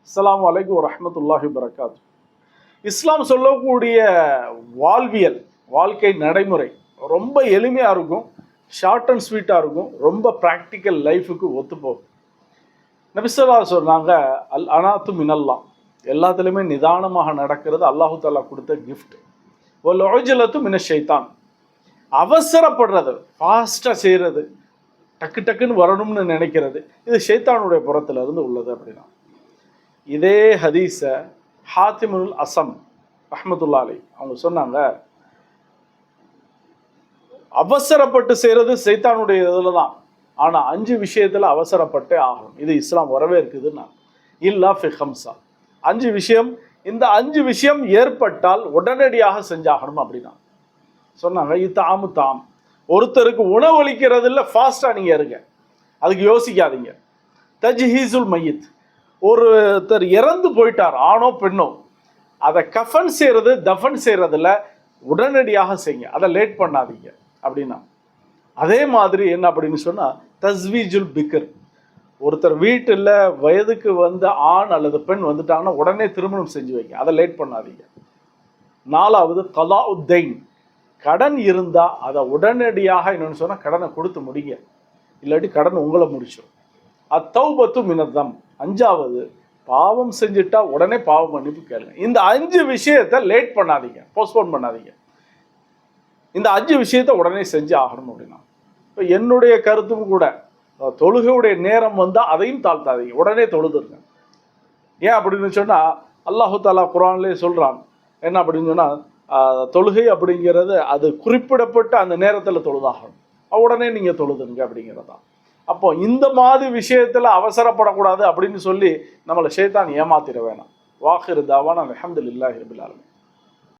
அஸ்ஸலாமு அலைக்கும் வரஹ்மத்துல்லாஹி வபரகாத்து. இஸ்லாம் சொல்லக்கூடிய வாழ்வியல், வாழ்க்கை நடைமுறை ரொம்ப எளிமையாக இருக்கும், ஷார்ட் அண்ட் ஸ்வீட்டாக இருக்கும், ரொம்ப ப்ராக்டிக்கல் லைஃபுக்கு ஒத்துப்போகும். நபி ஸல்லல்லாஹு அலைஹி சொன்னாங்க, அல் அனாத்து மினல்லா, எல்லாத்துலேயுமே நிதானமாக நடக்கிறது அல்லாஹு தாலா கொடுத்த கிஃப்ட். வல் உஜ்லத்து மின ஷைத்தான், அவசரப்படுறது, ஃபாஸ்ட்டாக செய்கிறது, டக்கு டக்குன்னு வரணும்னு நினைக்கிறது, இது ஷைத்தானுடைய புறத்துல இருந்து உள்ளது அப்படின்னா. இதே ஹதீஸை ஹாத்திமுல் அசம் ரஹ்மத்துல்லாஹி அலைஹி அவங்க சொன்னாங்க, அவசரப்பட்டு செய்கிறது சைத்தானுடைய இதில் தான், ஆனால் 5 விஷயத்தில் அவசரப்பட்டே ஆகணும். இது இஸ்லாம் வரவேற்குதுன்னா, இல்லா ஃபி ஹம்சா, 5 விஷயம், இந்த 5 விஷயம் ஏற்பட்டால் உடனடியாக செஞ்சாகணும் அப்படின்னா சொன்னாங்க. இத்தாமு தாம், ஒருத்தருக்கு உணவளிக்கிறதுல ஃபாஸ்ட்டாக நீங்கள் இருங்க, அதுக்கு யோசிக்காதீங்க. தஜ்ஹீசுல் மையத், ஒருத்தர் இறந்து போயிட்டார், ஆணோ பெண்ணோ, அதை கஃபன் செய்கிறது தஃபன் செய்கிறதுல உடனடியாக செய்யுங்க, அதை லேட் பண்ணாதீங்க அப்படின்னா. அதே மாதிரி என்ன அப்படின்னு சொன்னால் தஸ்வீஜுல் பிக்ர், ஒருத்தர் வீட்டில் வயதுக்கு வந்த ஆண் அல்லது பெண் வந்துட்டாங்கன்னா உடனே திருமணம் செஞ்சு வைங்க, அதை லேட் பண்ணாதீங்க. 4வது கலா உத்தைன், கடன் இருந்தால் அதை உடனடியாக என்னென்னு சொன்னால் கடனை கொடுத்து முடிங்க, இல்லாட்டி கடன் உங்களை முடிச்சிடும். அத்தௌபத்து மினத்தம், 5வது பாவம் செஞ்சுட்டா உடனே பாவம் மன்னிப்பு கேளுங்க. இந்த 5 விஷயத்தை லேட் பண்ணாதீங்க, போஸ்ட்போன் பண்ணாதீங்க. இந்த 5 விஷயத்தை உடனே செஞ்சு ஆகணும் அப்படின்னா. இப்போ என்னுடைய கருத்தும் கூட, தொழுகையுடைய நேரம் வந்தால் அதையும் தாழ்த்தாதீங்க, உடனே தொழுதுருங்க. ஏன் அப்படின்னு சொன்னால் அல்லாஹு தாலா குர்ஆன்லேயே சொல்கிறான், என்ன அப்படின்னு சொன்னால் தொழுகை அப்படிங்கிறது அது குறிப்பிடப்பட்ட அந்த நேரத்தில் தொழுதாகணும், உடனே நீங்கள் தொழுதுங்க அப்படிங்கிறதான். அப்போ இந்த மாதிரி விஷயத்தில் அவசரப்படக்கூடாது அப்படின்னு சொல்லி நம்மளை ஷைத்தான் ஏமாத்திட வேணாம். வாஹிர் தாவானா அல்ஹம்துலில்லாஹி ரப்பில் ஆலமீன்.